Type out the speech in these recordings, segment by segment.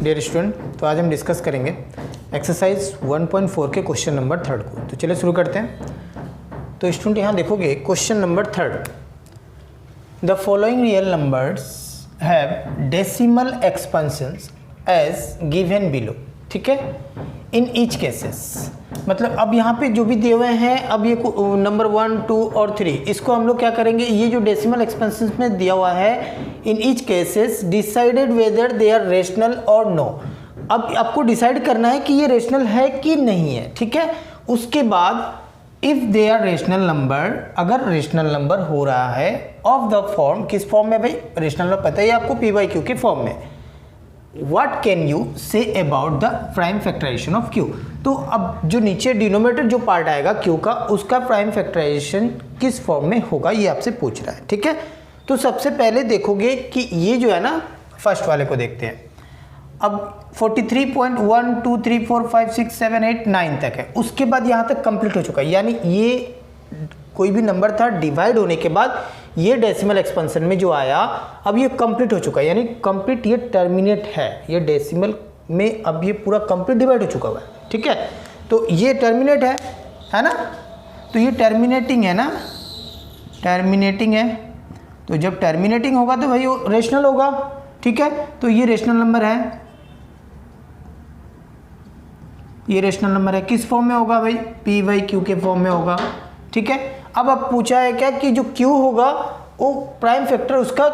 Dear student, तो आज हम डिस्कस करेंगे एक्सरसाइज 1.4 के क्वेश्चन नंबर 3 को। तो चलिए शुरू करते हैं। तो स्टूडेंट यहाँ देखोगे question number 3, the following real numbers have decimal expansions as given below. ठीक है, इन ईच केसेस, मतलब अब यहाँ पे जो भी दिए हुए हैं, अब ये नंबर 1, 2 और 3, इसको हम लोग क्या करेंगे, ये जो डेसिमल एक्सपेंशन में दिया हुआ है, in each cases decided whether they are rational और नो। अब आपको डिसाइड करना है कि ये रेशनल है कि नहीं है। ठीक है, उसके बाद if they are rational number, अगर रेशनल नंबर हो रहा है ऑफ द फॉर्म, किस फॉर्म में भाई, रेशनल नंबर पता है आपको, पी बाई क्यू के फॉर्म में। What can you say about the prime factorization of Q? तो अब जो नीचे डिनोमिनेटर जो पार्ट आएगा Q का, उसका प्राइम फैक्टराइजेशन किस फॉर्म में होगा, ये आपसे पूछ रहा है। ठीक है, तो सबसे पहले देखोगे कि ये जो है ना, फर्स्ट वाले को देखते हैं। अब 43.1 2 3 4 5 6 7 8 9 तक है, उसके बाद यहाँ तक कंप्लीट हो चुका है, यानी ये कोई भी नंबर था डिवाइड होने के बाद ये डेसिमल एक्सपेंशन में जो आया, अब ये कंप्लीट हो चुका है, यानी कंप्लीट ये टर्मिनेट है, ये डेसिमल में अब ये पूरा कंप्लीट डिवाइड हो चुका हुआ है। ठीक है, तो ये टर्मिनेट है ना, तो ये टर्मिनेटिंग है ना, टर्मिनेटिंग है, तो जब टर्मिनेटिंग होगा तो भाई वो रेशनल होगा। ठीक है, तो ये रेशनल नंबर है, ये रेशनल नंबर है, किस फॉर्म में होगा भाई, पी बाई क्यू के फॉर्म में होगा। ठीक है, अब पूछा है क्या कि जो Q होगा वो प्राइम फैक्टर उसका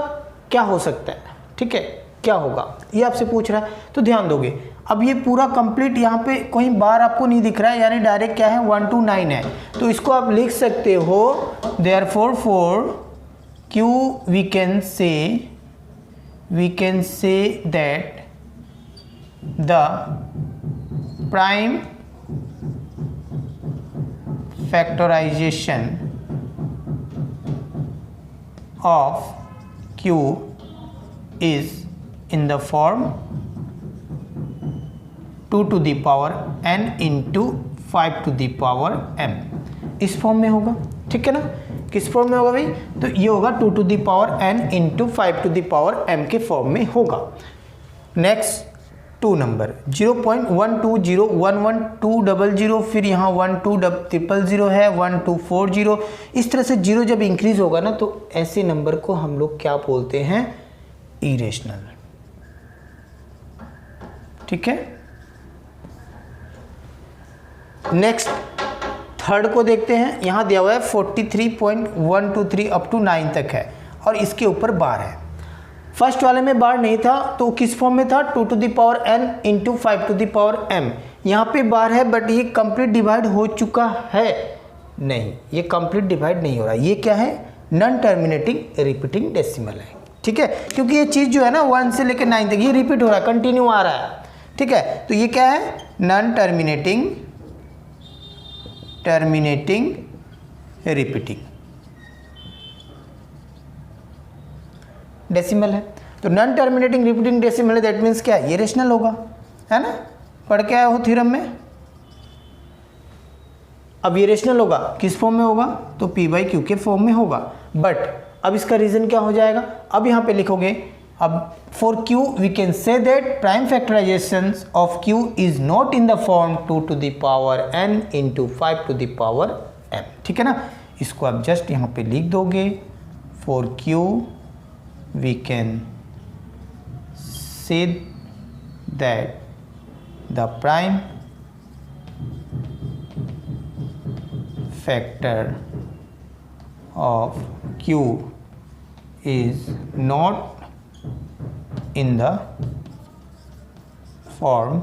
क्या हो सकता है। ठीक है, क्या होगा ये आपसे पूछ रहा है, तो ध्यान दोगे। अब ये पूरा कंप्लीट यहाँ पे कोई बार आपको नहीं दिख रहा है, यानी डायरेक्ट क्या है 1 to 9 है, तो इसको आप लिख सकते हो therefore for Q we can say that the prime factorization of Q is in the form 2 to the power n into 5 to the power m, इस फॉर्म में होगा। ठीक है ना, किस फॉर्म में होगा भाई, तो ये होगा 2 to the power n into 5 to the power m के फॉर्म में होगा। नेक्स्ट 2 नंबर 0.12011200, फिर यहाँ 12000 है, 1240, इस तरह से जीरो जब इंक्रीज होगा ना, तो ऐसे नंबर को हम लोग क्या बोलते हैं, इरेशनल। ठीक है, नेक्स्ट थर्ड को देखते हैं। यहाँ दिया हुआ है 43.123 अप टू 9 तक है, और इसके ऊपर बार है। फर्स्ट वाले में बार नहीं था, तो किस फॉर्म में था, 2 to the power n into 5 to the power m। यहाँ पे बार है, बट ये कंप्लीट डिवाइड हो चुका है, नहीं, ये कंप्लीट डिवाइड नहीं हो रहा। ये क्या है, नॉन टर्मिनेटिंग रिपीटिंग डेसिमल है। ठीक है, क्योंकि ये चीज़ जो है ना 1 से लेकर 9 तक ये रिपीट हो रहा है, कंटिन्यू आ रहा है। ठीक है, तो ये क्या है, नॉन टर्मिनेटिंग रिपीटिंग डेसिमल है। तो नॉन टर्मिनेटिंग रिपीटिंग डेसिमल है, दैट मीन्स क्या है, ये रेशनल होगा, है ना, पढ़ के आए हो थ्योरम में। अब ये रेशनल होगा, किस फॉर्म में होगा, तो पी बाई क्यू के फॉर्म में होगा। बट अब इसका रीजन क्या हो जाएगा, अब यहाँ पे लिखोगे, अब for Q we can say that prime factorisation of Q is not in the form 2 to the power n into 5 to the power m। ठीक है ना, इसको आप जस्ट यहाँ पे लिख दोगे, for Q we can say that the prime factor of Q is not in the form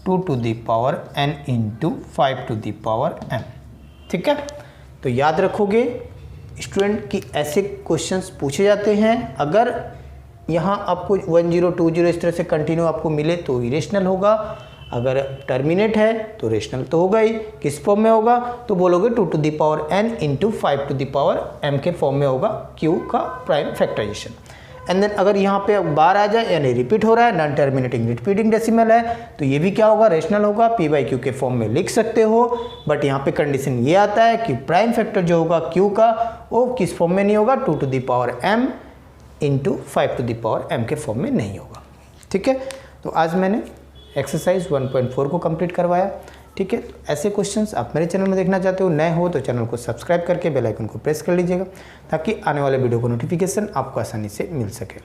2 to the power n into 5 to the power m। ठीक है, तो याद रखोगे स्टूडेंट कि ऐसे क्वेश्चंस पूछे जाते हैं। अगर यहाँ आपको 1020 इस तरह से कंटिन्यू आपको मिले तो इरेशनल होगा, अगर टर्मिनेट है तो रेशनल तो होगा ही। किस फॉर्म में होगा, तो बोलोगे 2 to the power n into 5 to the power m के फॉर्म में होगा Q का प्राइम फैक्टराइजेशन। एंड देन अगर यहाँ पे बार आ जाए, यानी रिपीट हो रहा है, नॉन टर्मिनेटिंग रिपीटिंग डेसिमल है, तो ये भी क्या होगा, रेशनल होगा, पी बाई क्यू के फॉर्म में लिख सकते हो। बट यहाँ पे कंडीशन ये आता है कि प्राइम फैक्टर जो होगा Q का, वो किस फॉर्म में नहीं होगा, 2 to the power m into 5 to the power m के फॉर्म में नहीं होगा। ठीक है, तो आज मैंने एक्सरसाइज 1.4 को कंप्लीट करवाया। ठीक है, तो ऐसे क्वेश्चंस आप मेरे चैनल में देखना चाहते हो, नए हो तो चैनल को सब्सक्राइब करके बेल आइकन को प्रेस कर लीजिएगा ताकि आने वाले वीडियो को नोटिफिकेशन आपको आसानी से मिल सके।